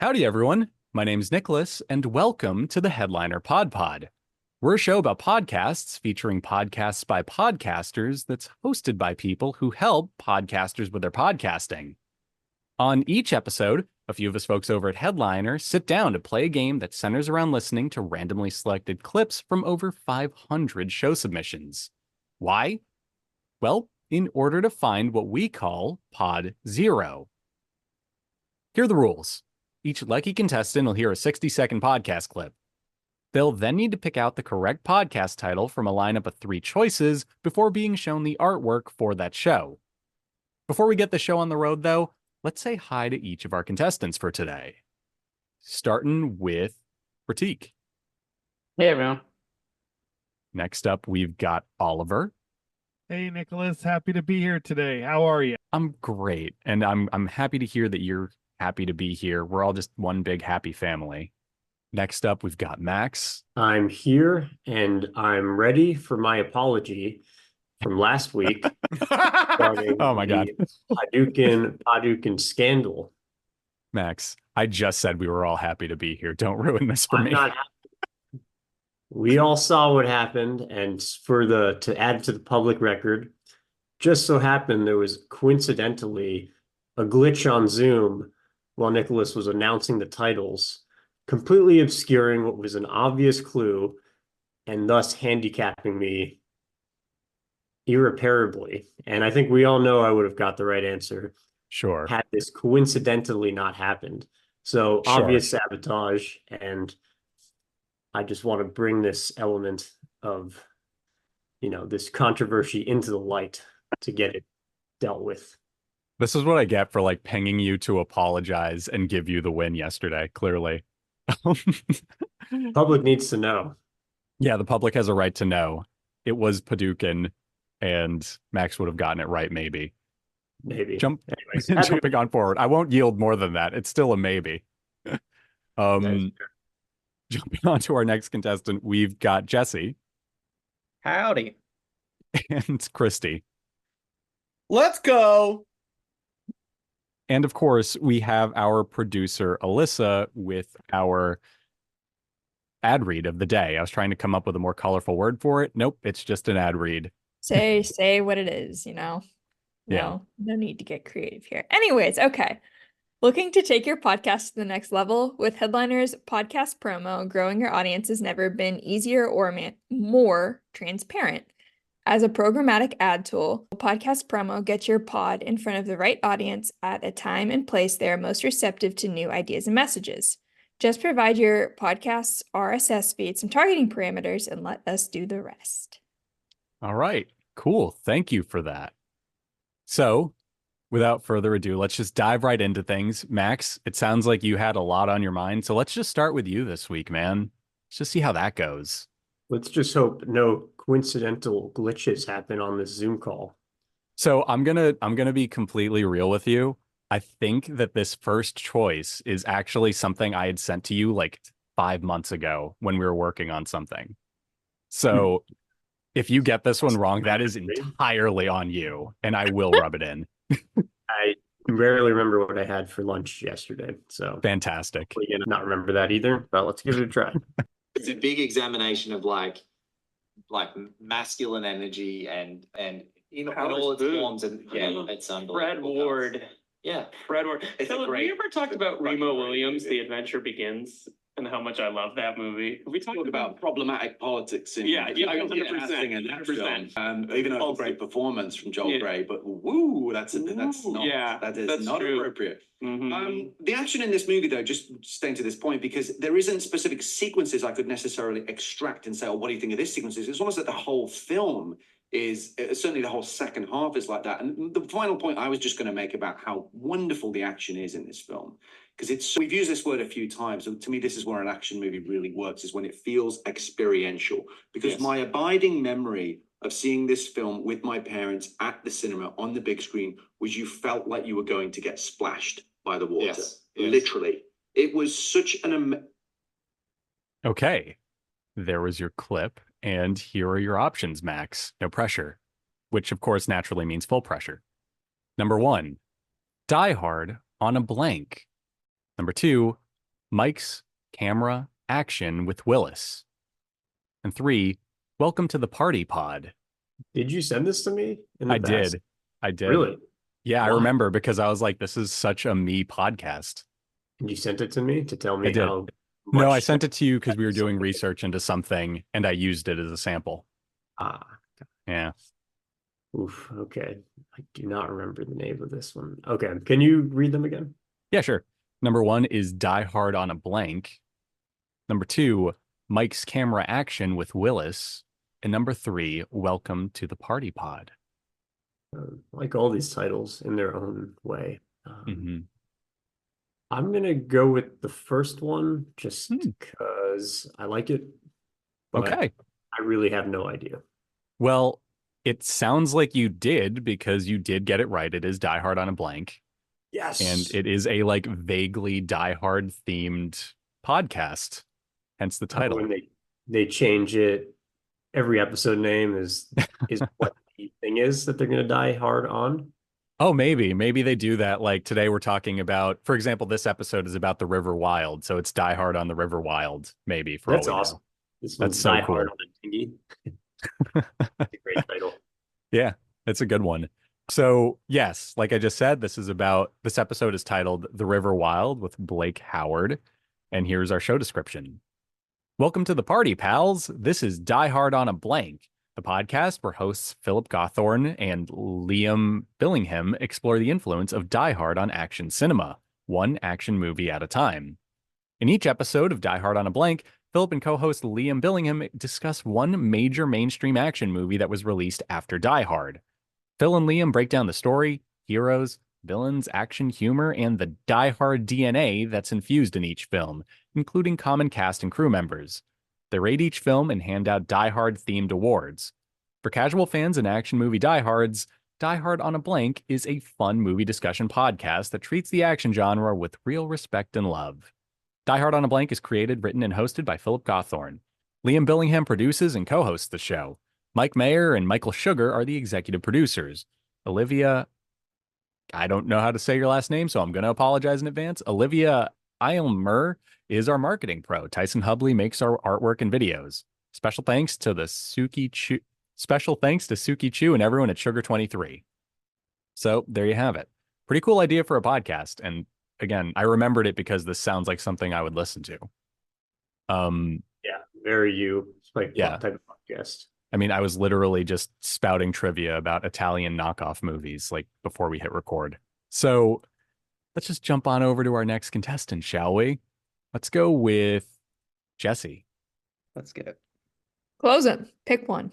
Howdy, everyone. My name's Nicholas, and welcome to the Headliner PodPod. We're a show about podcasts featuring podcasts by podcasters that's hosted by people who help podcasters with their podcasting. On each episode, a few of us folks over at Headliner sit down to play a game that centers around listening to randomly selected clips from over 500 show submissions. Why? Well, in order to find what we call Pod Zero. Here are the rules. Each lucky contestant will hear a 60-second podcast clip. They'll then need to pick out the correct podcast title from a lineup of 3 choices before being shown the artwork for that show. Before we get the show on the road, though, let's say hi to each of our contestants for today. Starting with Prateek. Hey, everyone. Next up, we've got Oliver. Hey, Nicholas. Happy to be here today. How are you? I'm great, and I'm happy to hear that you're happy to be here. We're all just one big happy family. Next up, we've got Max. I'm here and I'm ready for my apology from last week. Oh my God. Hadouken scandal. Max, I just said we were all happy to be here. Don't ruin this for I'm me. not happy. We all saw what happened, and to add to the public record, just so happened there was coincidentally a glitch on Zoom while Nicholas was announcing the titles, completely obscuring what was an obvious clue and thus handicapping me irreparably. And I think we all know I would have got the right answer. Sure. Had this coincidentally not happened. So Sure. Obvious sabotage. And I just want to bring this element of, this controversy into the light to get it dealt with. This is what I get for pinging you to apologize and give you the win yesterday, clearly. Public needs to know. Yeah, the public has a right to know. It was Hadouken, and Max would have gotten it right, maybe. Maybe. Anyways, jumping on forward. I won't yield more than that. It's still a maybe. Jumping on to our next contestant, we've got Jesse. Howdy. And Kristy. Let's go. And of course, we have our producer, Elissa, with our ad read of the day. I was trying to come up with a more colorful word for it. Nope, it's just an ad read. Say what it is, Yeah. No need to get creative here. Anyways, okay. Looking to take your podcast to the next level? With Headliner's podcast promo, growing your audience has never been easier or more transparent. As a programmatic ad tool, Podcast Promo gets your pod in front of the right audience at a time and place they are most receptive to new ideas and messages. Just provide your podcast's RSS feed some targeting parameters and let us do the rest. All right, cool. Thank you for that. So, without further ado, let's just dive right into things. Max, it sounds like you had a lot on your mind, so let's just start with you this week, man. Let's just see how that goes. Let's just hope no coincidental glitches happen on this Zoom call. So I'm gonna be completely real with you. I think that this first choice is actually something I had sent to you 5 months ago when we were working on something. So if you get this one wrong, that is entirely on you, and I will rub it in. I rarely remember what I had for lunch yesterday, so Fantastic. I'm not remember that either, but let's give it a try. It's a big examination of masculine energy and in all its forms, and it's unbelievable. Fred Ward. Yeah, Fred Ward. It's Philip, great. we ever talked about Remo Williams, The Adventure Begins, and how much I love that movie? Have we talked about problematic politics in 100%. in that film. Even though it's a great performance from Joel Grey, but that is not true. appropriate. Mm-hmm. The action in this movie, though, just staying to this point, because there isn't specific sequences I could necessarily extract and say, what do you think of this sequence? It's almost like the whole film is, certainly the whole second half is like that. And the final point I was just going to make about how wonderful the action is in this film, because we've used this word a few times, and to me this is where an action movie really works, is when it feels experiential. Because my abiding memory of seeing this film with my parents at the cinema on the big screen was you felt like you were going to get splashed by the water. Yes. Literally. It was such an Okay, there was your clip, and here are your options, Max. No pressure, which of course naturally means full pressure. Number 1, Die Hard on a blank. Number 2, Mike's camera action with Willis. And 3, welcome to the party pod. Did you send this to me in the I past? did. Really? Yeah, I Why? remember because I was like, this is such a me podcast. And you sent it to me to tell me I did. how No, I much sent it to you because we were doing research into something and I used it as a sample. Ah, Yeah. oof. Okay. I do not remember the name of this one. Okay. Can you read them again? Yeah, sure. Number 1 is Die Hard on a Blank. Number 2, Mike's camera action with Willis. And number 3, welcome to the party pod. I like all these titles in their own way. Mm-hmm. I'm gonna go with the first one just Hmm. because I like it, but Okay. I really have no idea. Well, it sounds like you did because you did get it right. It is Die Hard on a Blank. Yes. And it is a like vaguely Die Hard themed podcast, hence the title. When they change it, every episode name is what the thing is that they're gonna die hard on. Oh, maybe they do that. Like today we're talking about, for example, this episode is about the River Wild, so it's Die Hard on the River Wild, maybe for That's all we awesome. know. This That's one's so Die cool. Hard on a dinghy. It's a great title. Yeah, it's a good one. So yes, like I just said, this episode is titled The River Wild with Blake Howard. And here's our show description. Welcome to the party, pals. This is Die Hard on a Blank, the podcast where hosts Philip Gawthorne and Liam Billingham explore the influence of Die Hard on action cinema, one action movie at a time. In each episode of Die Hard on a Blank, Philip and co-host Liam Billingham discuss one major mainstream action movie that was released after Die Hard. Phil and Liam break down the story, heroes, villains, action, humor, and the Die Hard DNA that's infused in each film, including common cast and crew members. They rate each film and hand out Die Hard-themed awards. For casual fans and action movie diehards, Die Hard on a Blank is a fun movie discussion podcast that treats the action genre with real respect and love. Die Hard on a Blank is created, written, and hosted by Philip Gawthorne. Liam Billingham produces and co-hosts the show. Mike Mayer and Michael Sugar are the executive producers. Olivia, I don't know how to say your last name, so I'm going to apologize in advance. Olivia Eilmer is our marketing pro. Tyson Hubley makes our artwork and videos. Special thanks to Suki Chu and everyone at Sugar 23. So there you have it. Pretty cool idea for a podcast. And again, I remembered it because this sounds like something I would listen to. Yeah, very you. It's like Yeah. type of podcast. I mean, I was literally just spouting trivia about Italian knockoff movies like before we hit record. So let's just jump on over to our next contestant, shall we? Let's go with Jesse. Let's get it. Close it. Pick one.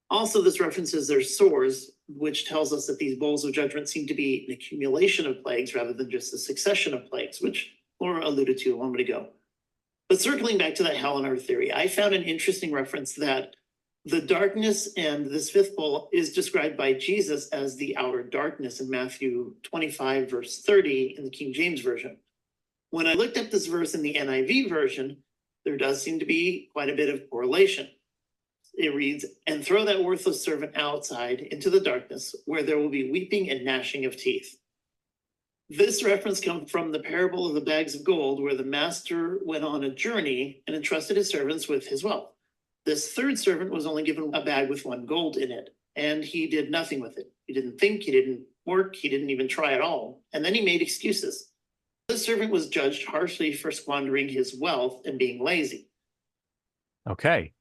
Also, this references their swords, which tells us that these bowls of judgment seem to be an accumulation of plagues rather than just a succession of plagues, which Laura alluded to a moment ago. But circling back to that hell on earth theory, I found an interesting reference that the darkness and this fifth bowl is described by Jesus as the outer darkness in Matthew 25, verse 30 in the King James Version. When I looked up this verse in the NIV version, there does seem to be quite a bit of correlation. It reads, "And throw that worthless servant outside into the darkness, where there will be weeping and gnashing of teeth." This reference comes from the parable of the bags of gold, where the master went on a journey and entrusted his servants with his wealth. This third servant was only given a bag with 1 gold in it, and he did nothing with it. He didn't think, he didn't work, he didn't even try at all. And then he made excuses. This servant was judged harshly for squandering his wealth and being lazy. Okay,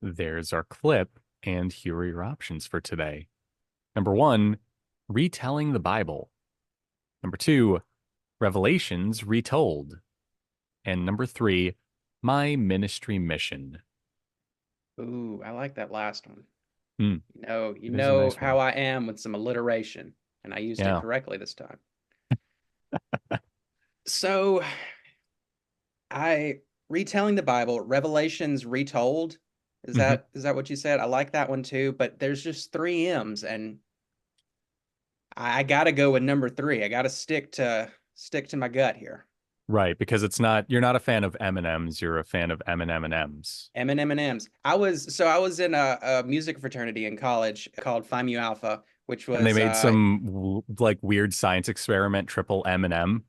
there's our clip, and here are your options for today. Number 1, retelling the Bible. Number 2, Revelations retold. And number 3, my ministry mission. Ooh, I like that last one. Hmm. You is a know nice how one. I am with some alliteration, and I used Yeah. it correctly this time. So, retelling the Bible, Revelations retold. Is that what you said? I like that one too, but there's just 3 M's, and I gotta go with number 3. I gotta stick to my gut here. Right, because you're not a fan of M&Ms, you're a fan of M&M's. M&M's. I was in a music fraternity in college called Phi Mu Alpha, which was And they made some like weird science experiment, triple M&M.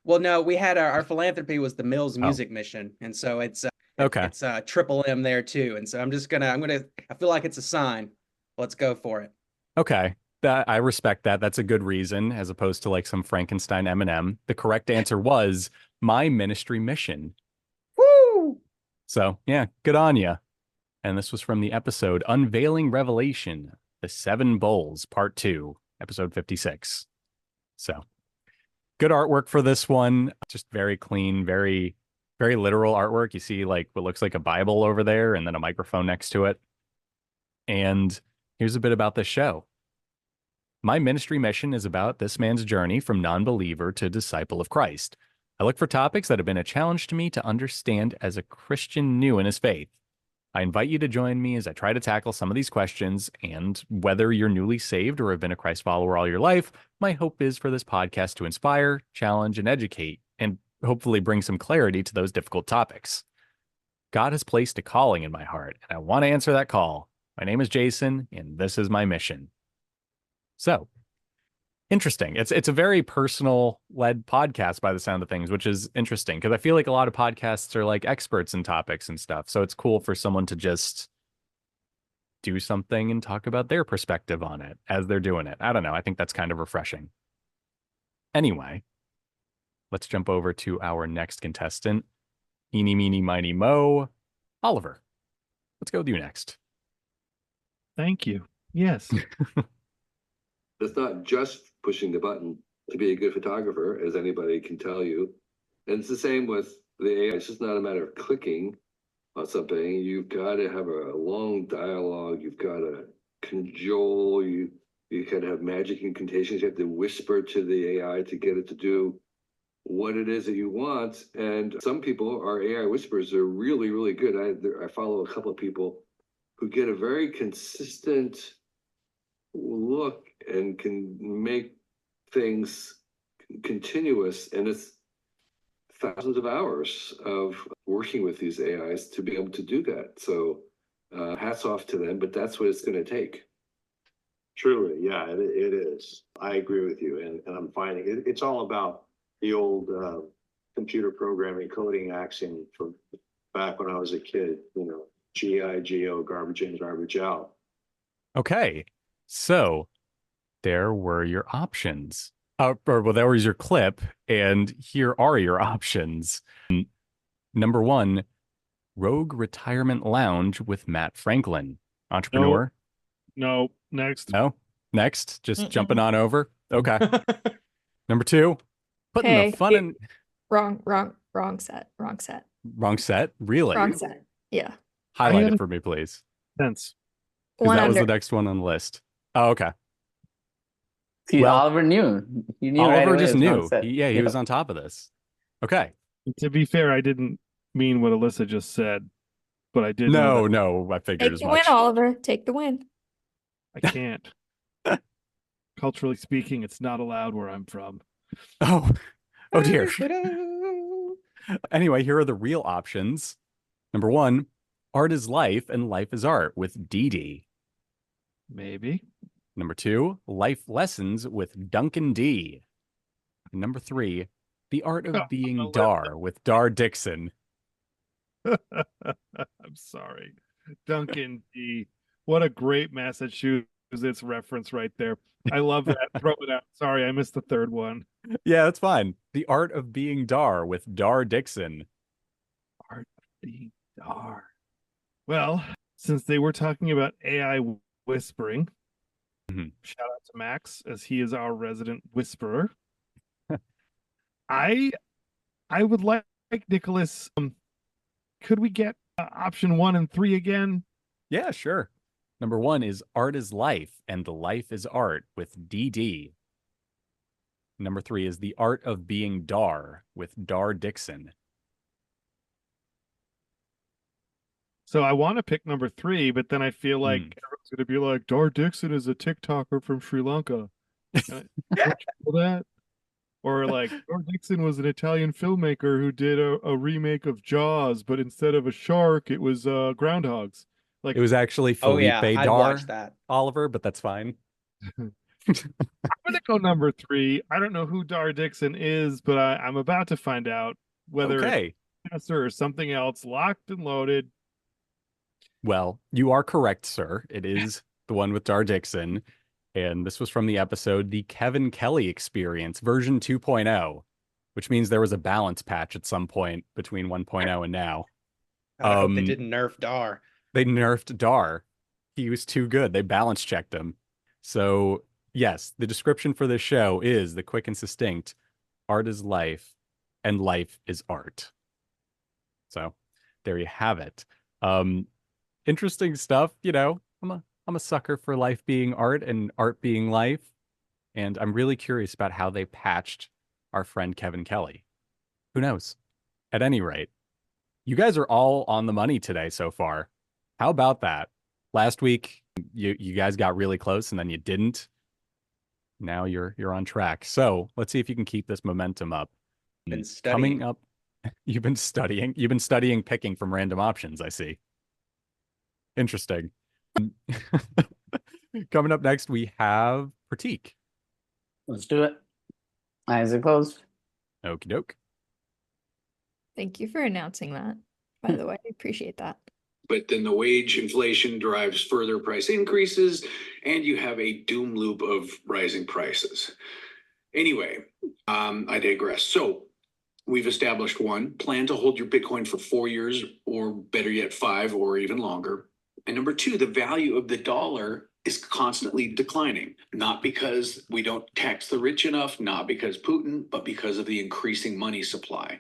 Well, no, we had our philanthropy was the Mills Oh. Music Mission, and so it's Okay. it's triple M there too, and so I feel like it's a sign. Let's go for it. Okay. That I respect that. That's a good reason, as opposed to like some Frankenstein M&M. The correct answer was my ministry mission. Woo! So yeah, good on you. And this was from the episode Unveiling Revelation, The Seven Bowls, Part 2, episode 56. So good artwork for this one. Just very clean, very, very literal artwork. You see like what looks like a Bible over there and then a microphone next to it. And here's a bit about this show. My ministry mission is about this man's journey from non-believer to disciple of Christ. I look for topics that have been a challenge to me to understand as a Christian new in his faith. I invite you to join me as I try to tackle some of these questions, and whether you're newly saved or have been a Christ follower all your life, my hope is for this podcast to inspire, challenge, and educate, and hopefully bring some clarity to those difficult topics. God has placed a calling in my heart, and I want to answer that call. My name is Jason, and this is my mission. So, interesting. It's a very personal-led podcast by the sound of things, which is interesting because I feel like a lot of podcasts are like experts in topics and stuff. So it's cool for someone to just do something and talk about their perspective on it as they're doing it. I don't know. I think that's kind of refreshing. Anyway, let's jump over to our next contestant. Eeny, meeny, miny, mo. Oliver, let's go with you next. Thank you. Yes. It's not just pushing the button to be a good photographer, as anybody can tell you. And it's the same with the AI. It's just not a matter of clicking on something. You've got to have a long dialogue. You've got to cajole. You got to have magic incantations. You have to whisper to the AI to get it to do what it is that you want. And some people, our AI whisperers, are really, really good. I follow a couple of people who get a very consistent look and can make things continuous, and it's thousands of hours of working with these AIs to be able to do that. So hats off to them, but that's what it's going to take. Truly, yeah, it is. I agree with you, and I'm finding it's all about the old computer programming coding axiom from back when I was a kid, GIGO, garbage in, garbage out. Okay. So there were your options. Well, that was your clip, and here are your options. Number 1, Rogue Retirement Lounge with Matt Franklin, entrepreneur. No. Next. No? Next? Just jumping on over? Okay. Number 2, putting the fun in... Wrong set. Wrong set? Really? Wrong set. Yeah. Highlight it for me, please. Sense. Because that was the next one on the list. Oh, okay. See, well, Oliver knew. He knew Oliver right just away knew. He was on top of this. Okay. To be fair, I didn't mean what Elissa just said, but I did. No, I figured Take as the much. win, Oliver. Take the win. I can't. Culturally speaking, it's not allowed where I'm from. Oh dear. Anyway, here are the real options. Number 1, Art is Life and Life is Art with Dee. Maybe. Number 2, Life Lessons with Duncan D. And number 3, The Art of Being Dar with Dar Dixon. I'm sorry. Duncan D. What a great Massachusetts reference right there. I love that. Throw it out. Sorry, I missed the third one. Yeah, that's fine. The Art of Being Dar with Dar Dixon. Art of Being Dar. Well, since they were talking about AI whispering, shout out to Max, as he is our resident whisperer. I would like Nicholas. Could we get option 1 and 3 again? Yeah, sure. Number 1 is Art is Life and the Life is Art with DD. Number 3 is The Art of Being Dar with Dar Dixon. So I want to pick number 3, but then I feel like everyone's going to be like, Dar Dixon is a TikToker from Sri Lanka. That? Or like, Dar Dixon was an Italian filmmaker who did a remake of Jaws, but instead of a shark, it was groundhogs. Like it was actually Felipe I'd Dar, watch that. Oliver, but that's fine. I'm gonna go number 3. I don't know who Dar Dixon is, but I'm about to find out whether Okay. it's or something else. Locked and loaded. Well, you are correct, sir. It is the one with Dar Dixon. And this was from the episode The Kevin Kelly Experience, version 2.0, which means there was a balance patch at some point between 1.0 and now. I hope they didn't nerf Dar. They nerfed Dar. He was too good. They balance checked him. So, yes, the description for this show is the quick and succinct: art is life, and life is art. So, there you have it. Interesting stuff. You know, I'm a sucker for life being art and art being life. And I'm really curious about how they patched our friend Kevin Kelly. Who knows? At any rate, you guys are all on the money today so far. How about that? Last week, you guys got really close and then you didn't. Now you're on track. So let's see if you can keep this momentum up. Been studying. Coming up, you've been studying picking from random options, I see. Interesting. Coming up next, we have Prateek. Let's do it. Eyes are closed. Okie doke. Thank you for announcing that, by the way. I appreciate that. But then the wage inflation drives further price increases, and you have a doom loop of rising prices. Anyway, I digress. So we've established one, plan to hold your Bitcoin for 4 years, or better yet, 5 or even longer. And number 2, the value of the dollar is constantly declining, not because we don't tax the rich enough, not because Putin, but because of the increasing money supply.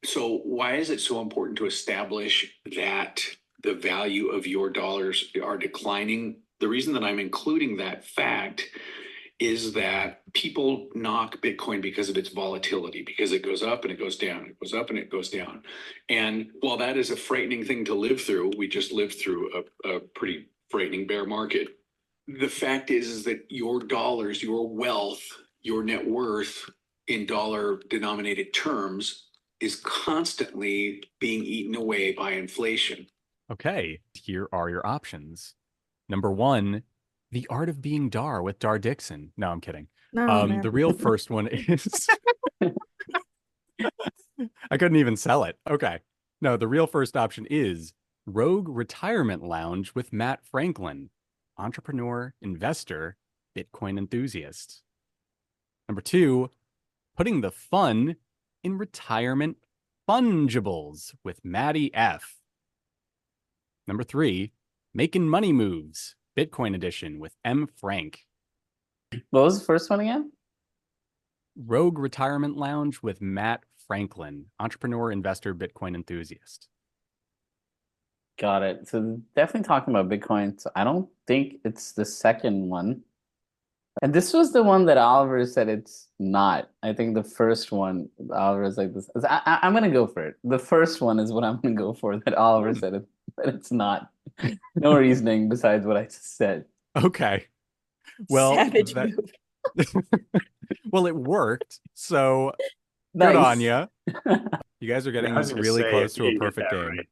So why is it so important to establish that the value of your dollars are declining? The reason that I'm including that fact is that people knock Bitcoin because of its volatility, because it goes up and it goes down, it goes up and it goes down. And while that is a frightening thing to live through, we just lived through a pretty frightening bear market. The fact is that your dollars, your wealth, your net worth in dollar denominated terms is constantly being eaten away by inflation. Okay, here are your options. Number 1, The Art of Being Dar with Dar Dixon. No, I'm kidding. No, the real first one is I couldn't even sell it. Okay. No, the real first option is Rogue Retirement Lounge with Matt Franklin, entrepreneur, investor, Bitcoin enthusiast. Number 2, Putting the Fun in Retirement Fungibles with Maddie F. Number 3, Making Money Moves, Bitcoin edition with M. Frank. What was the first one again? Rogue Retirement Lounge with Matt Franklin, entrepreneur, investor, Bitcoin enthusiast. Got it. So definitely talking about Bitcoin. So I don't think it's the second one. And this was the one that Oliver said it's not. I think the first one, Oliver's like this. I'm going to go for it. The first one is what I'm going to go for, that Oliver said that it's not. No reasoning besides what I just said. Okay. Well, Savage move. well, it worked. So Nice. good on you. You guys are getting I was gonna really say, close if to you a didn't get perfect that game. right.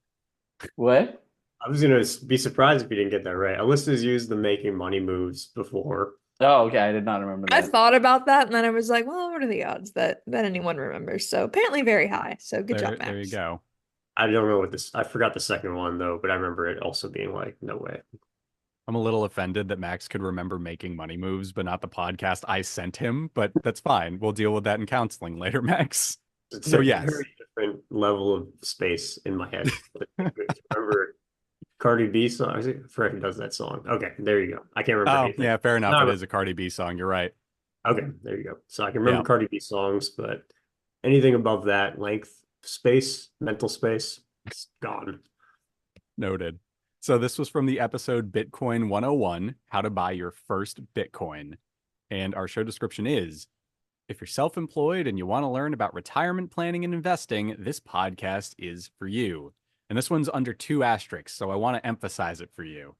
What? I was gonna be surprised if you didn't get that right. Alyssa's used the making money moves before. Oh, okay. I did not remember I that. thought about that and then I was like, well, what are the odds that anyone remembers? So apparently very high. So good job, Max. There you go. I don't know what this. I forgot the second one though, but I remember it also being like, no way. I'm a little offended that Max could remember making money moves, but not the podcast I sent him. But that's fine. We'll deal with that in counseling later, Max. It's So a yes. very different level of space in my head. Remember Cardi B song? I forget who does that song. Okay, there you go. I can't remember Oh, anything. yeah, fair enough. No, It is a Cardi B song. You're right. Okay, there you go. So I can remember Yeah. Cardi B songs, but anything above that length, space, mental space, it's gone. Noted. So this was from the episode Bitcoin 101, How to Buy Your First Bitcoin. And our show description is, if you're self-employed and you want to learn about retirement planning and investing, this podcast is for you. And this one's under 2 asterisks, so I want to emphasize it for you.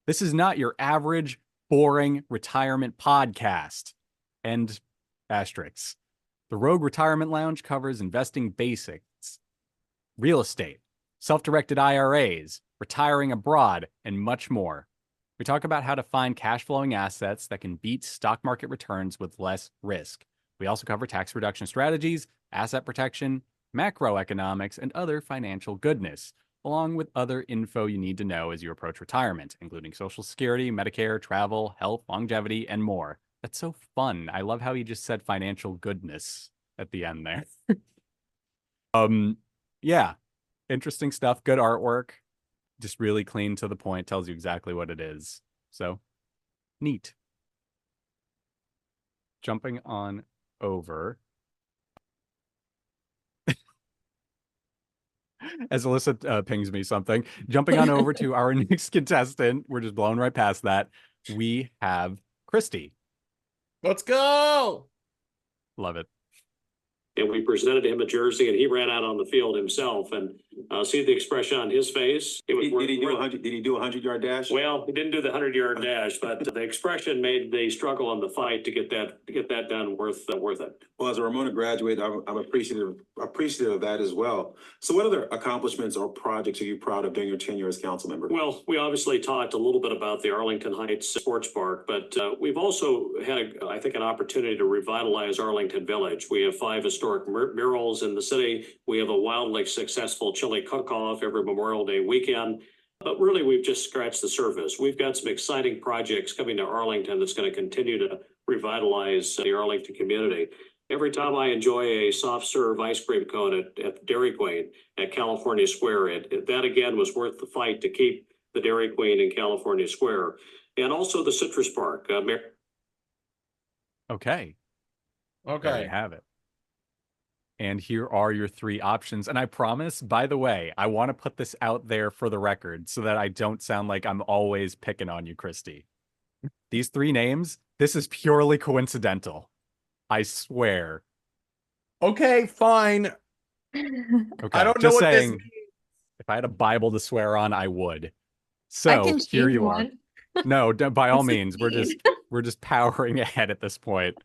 This is not your average, boring retirement podcast. End asterisks. The Rogue Retirement Lounge covers investing basics, real estate, self-directed IRAs, retiring abroad, and much more. We talk about how to find cash flowing assets that can beat stock market returns with less risk. We also cover tax reduction strategies, asset protection, macroeconomics, and other financial goodness, along with other info you need to know as you approach retirement, including Social Security, Medicare, travel, health, longevity, and more. That's so fun. I love how he just said financial goodness at the end there. Yeah, interesting stuff. Good artwork. Just really clean to the point. Tells you exactly what it is. So, neat. Jumping on over. As Elissa pings me something. Jumping on over to our next contestant. We're just blowing right past that. We have Kristy. Let's go. Love it. And we presented him a jersey, and he ran out on the field himself. And see the expression on his face. It was Did he do a 100-yard dash? Well, he didn't do the 100-yard dash, but the expression made the struggle and the fight to get that done worth it. Well, as a Ramona graduate, I'm appreciative of that as well. So, what other accomplishments or projects are you proud of during your tenure as council member? Well, we obviously talked a little bit about the Arlington Heights Sports Park, but we've also had, I think, an opportunity to revitalize Arlington Village. We have 5 historic murals in the city. We have a wildly successful chili cook-off every Memorial Day weekend. But really, we've just scratched the surface. We've got some exciting projects coming to Arlington that's going to continue to revitalize the Arlington community. Every time I enjoy a soft serve ice cream cone at Dairy Queen at California Square, that again was worth the fight to keep the Dairy Queen in California Square. And also the Citrus Park. Okay. Okay. There you have it. And here are your 3 options. And I promise, by the way, I want to put this out there for the record so that I don't sound like I'm always picking on you, Kristy. These 3 names, this is purely coincidental. I swear. Okay, fine. Okay, I don't know what this means. If I had a Bible to swear on, I would. So I can here choose you are. one. No, by all What's it means, mean? we're just powering ahead at this point.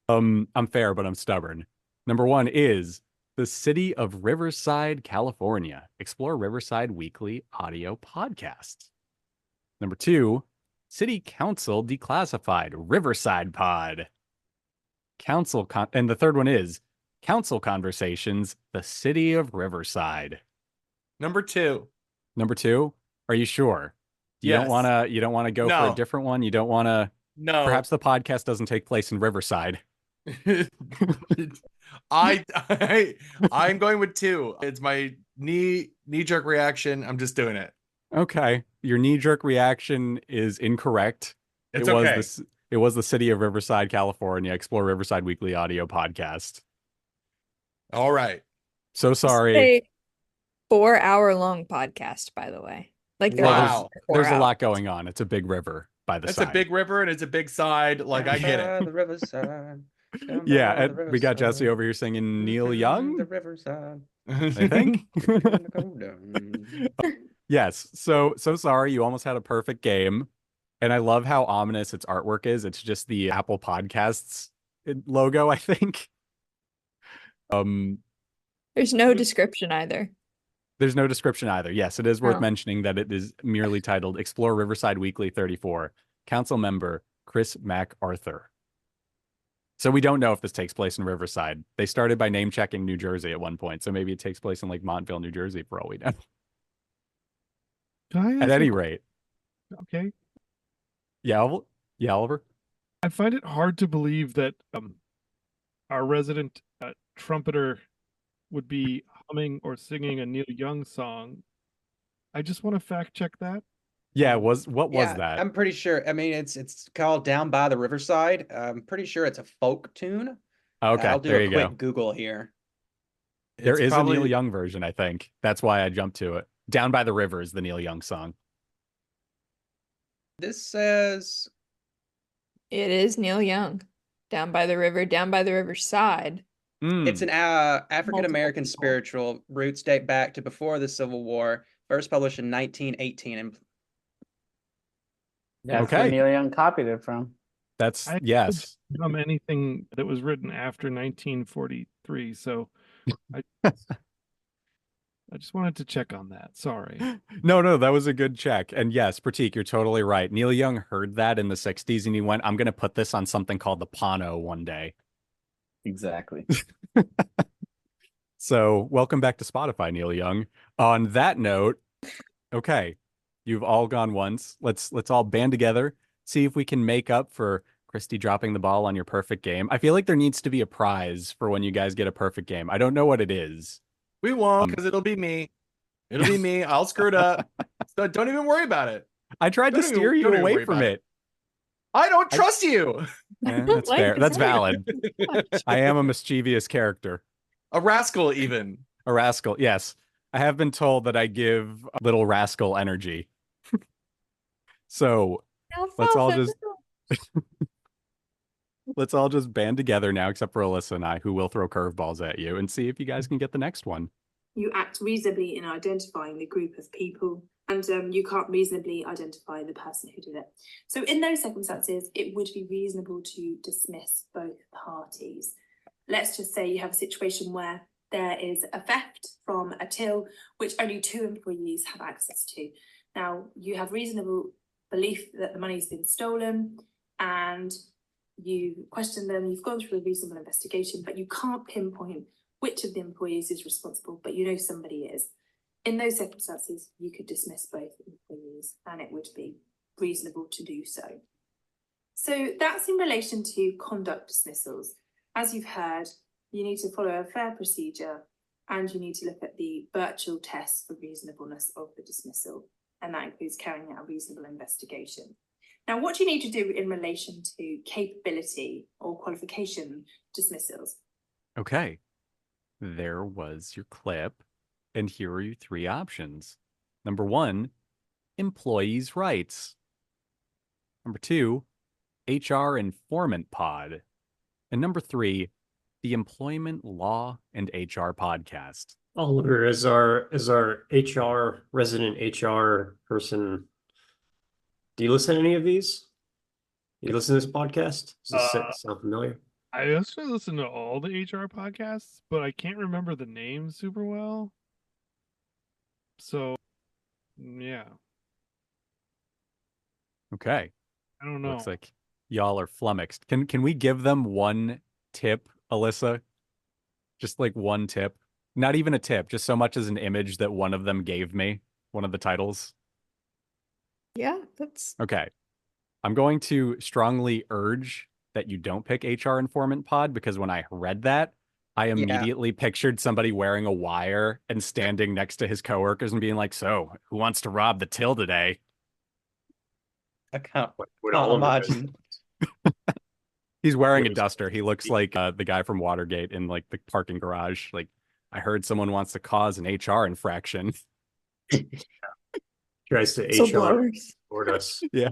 I'm fair, but I'm stubborn. Number 1 is the city of Riverside, California. Explore Riverside Weekly audio podcast. Number 2, City Council Declassified Riverside Pod. And the third one is Council Conversations, the City of Riverside. Number 2. Number 2? Are you sure? You don't want to go for a different one? You don't want to? No. Perhaps the podcast doesn't take place in Riverside. I'm going with 2. It's my knee-jerk reaction. I'm just doing it. Okay. Your knee-jerk reaction is incorrect. It's okay. It was the city of Riverside, California. Explore Riverside Weekly audio podcast. All right. So sorry. A 4-hour-long podcast, by the way. Like there's a lot going on. It's a big river by the side. It's a big river and it's a big side. Like I get it. The riverside. Yeah, and we got Jesse over here singing Neil Young. The riverside. I think. Yes. So sorry. You almost had a perfect game. And I love how ominous its artwork is. It's just the Apple Podcasts logo, I think. There's no description either. There's no description either. Yes, it is worth mentioning that it is merely titled Explore Riverside Weekly 34. Council member Chris MacArthur. So we don't know if this takes place in Riverside. They started by name checking New Jersey at one point. So maybe it takes place in like Montville, New Jersey for all we know. At any rate. Okay. Yeah, Oliver? I find it hard to believe that our resident trumpeter would be humming or singing a Neil Young song. I just want to fact check that. Yeah, what was that? I'm pretty sure. I mean, it's called Down by the Riverside. I'm pretty sure it's a folk tune. Okay, I'll do there a you quick go. Google here. There is a Neil Young version, I think. That's why I jumped to it. Down by the River is the Neil Young song. This says it is Neil Young. Down by the riverside. It's an African American spiritual. Roots date back to before the Civil War. First published in 1918. And that's where Neil Young copied it from. That's yes. From anything that was written after 1943. So I just wanted to check on that. Sorry. No, that was a good check. And yes, Prateek, you're totally right. Neil Young heard that in the 60s and he went, I'm going to put this on something called the Pano one day. Exactly. So welcome back to Spotify, Neil Young. On that note, okay, you've all gone once. Let's all band together, see if we can make up for Kristy dropping the ball on your perfect game. I feel like there needs to be a prize for when you guys get a perfect game. I don't know what it is. We won't, because it'll be me. It'll be me. I'll screw it up. So don't even worry about it. I tried to steer you away from it. I don't trust you. That's fair. That's valid. I am a mischievous character. A rascal, even. A rascal, yes. I have been told that I give a little rascal energy. So let's all just band together now, except for Elissa and I, who will throw curveballs at you, and see if you guys can get the next one. You act reasonably in identifying the group of people, and you can't reasonably identify the person who did it. So in those circumstances, it would be reasonable to dismiss both parties. Let's just say you have a situation where there is a theft from a till which only 2 employees have access to. Now, you have reasonable belief that the money's been stolen, and you question them, you've gone through a reasonable investigation, but you can't pinpoint which of the employees is responsible, but you know somebody is. In those circumstances, you could dismiss both employees, and it would be reasonable to do so. So that's in relation to conduct dismissals. As you've heard, you need to follow a fair procedure, and you need to look at the virtual test for reasonableness of the dismissal, and that includes carrying out a reasonable investigation. Now, what do you need to do in relation to capability or qualification dismissals? Okay. There was your clip, and here are your 3 options. Number 1, employees' rights. Number 2, HR informant pod. And number 3, the employment law and HR podcast. Oliver, as our HR resident HR person, do you listen to any of these? Do you listen to this podcast? Does this sound familiar? I actually listen to all the HR podcasts, but I can't remember the names super well. So, yeah. Okay. I don't know. Looks like y'all are flummoxed. Can we give them one tip, Elissa? Just like one tip. Not even a tip, just so much as an image that one of them gave me, one of the titles. Yeah, that's okay. I'm going to strongly urge that you don't pick HR informant pod, because when I read that, I immediately pictured somebody wearing a wire and standing next to his coworkers and being like, so who wants to rob the till today? I can't imagine. He's wearing a duster. He looks like the guy from Watergate in like the parking garage. Like, I heard someone wants to cause an HR infraction. Tries to HR support us. Yeah.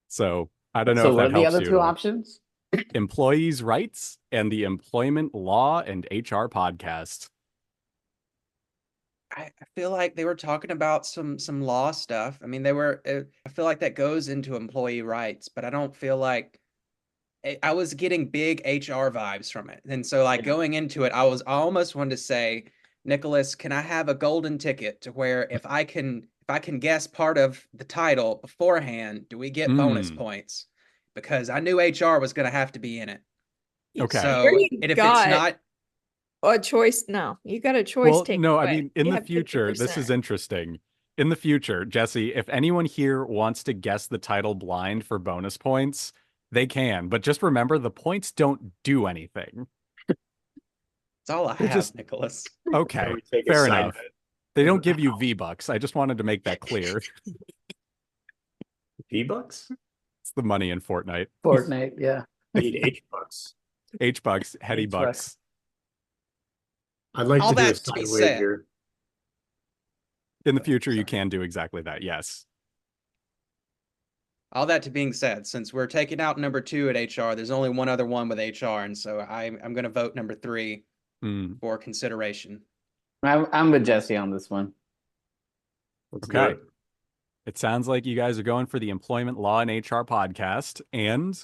So I don't know So if what that are the helps other you. 2 options? Employees' rights and the employment law and HR podcast. I feel like they were talking about some law stuff. I mean, I feel like that goes into employee rights, but I don't feel like I was getting big HR vibes from it. And so like going into it, I almost wanted to say, Nicholas, can I have a golden ticket to where if I can guess part of the title beforehand, do we get bonus points? Because I knew HR was going to have to be in it. Okay. So and if it's not a choice, no, you got a choice. Well, taken no, away. I mean, in You the have future, this 50%. is interesting. In the future, Jesse, if anyone here wants to guess the title blind for bonus points, they can. But just remember, the points don't do anything. That's all I have, Nicholas. Okay, fair enough. They don't give you V-Bucks. I just wanted to make that clear. V-Bucks? It's the money in Fortnite. Fortnite, yeah. I need H-Bucks. H-Bucks, Heady H-Bucks. Bucks. I'd like All to do a that to be side said. wager. In the future, you can do exactly that, yes. All that to being said, since we're taking out number 2 at HR, there's only one other one with HR, and so I'm going to vote number 3 for consideration. I'm with Jesse on this one. Okay. It sounds like you guys are going for the employment law and HR podcast, and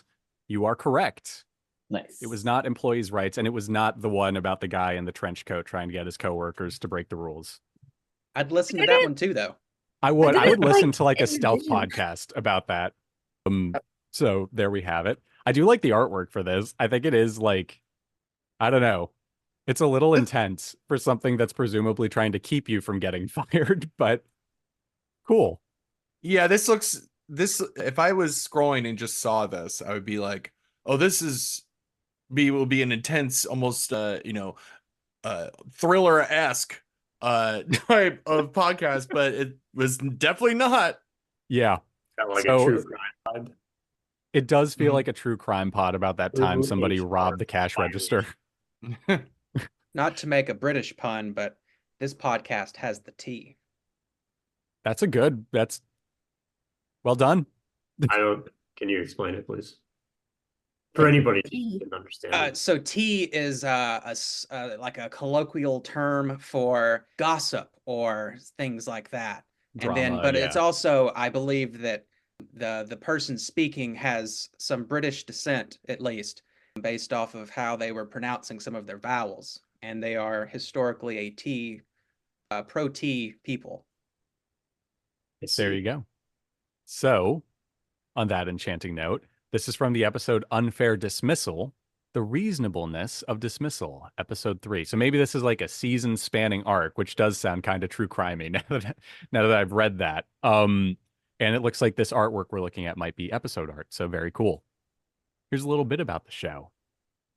you are correct. Nice. It was not employees' rights, and it was not the one about the guy in the trench coat trying to get his coworkers to break the rules. I'd listen to that one too, though. I would listen to like a envision. stealth podcast about that. So there we have it. I do like the artwork for this. I think it is like, I don't know. It's a little intense for something that's presumably trying to keep you from getting fired, but cool. Yeah, this if I was scrolling and just saw this, I would be like, oh, this will be an intense, almost thriller-esque type of podcast, but it was definitely not. Yeah. Got like So- a true crime pod. It does feel like a true crime pod about that time somebody robbed the cash register. Not to make a British pun, but this podcast has the tea. That's well done. Can you explain it, please? For anybody who can understand. So tea is like a colloquial term for gossip or things like that. Drama, But yeah. it's also, I believe that the person speaking has some British descent, at least, based off of how they were pronouncing some of their vowels. And they are historically a pro-tea people. There you go. So, on that enchanting note, this is from the episode Unfair Dismissal, The Reasonableness of Dismissal, episode 3. So maybe this is like a season-spanning arc, which does sound kind of true crimey now that I've read that. And it looks like this artwork we're looking at might be episode art, so very cool. Here's a little bit about the show.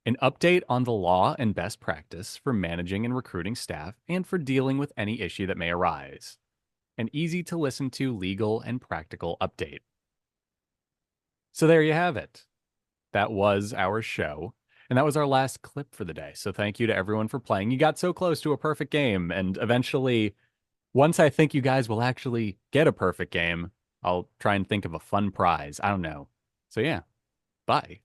An update on the law and best practice for managing and recruiting staff and for dealing with any issue that may arise. An easy to listen to legal and practical update. So there you have it. That was our show. And that was our last clip for the day. So thank you to everyone for playing. You got so close to a perfect game. And eventually, once I think you guys will actually get a perfect game, I'll try and think of a fun prize. I don't know. So yeah, bye.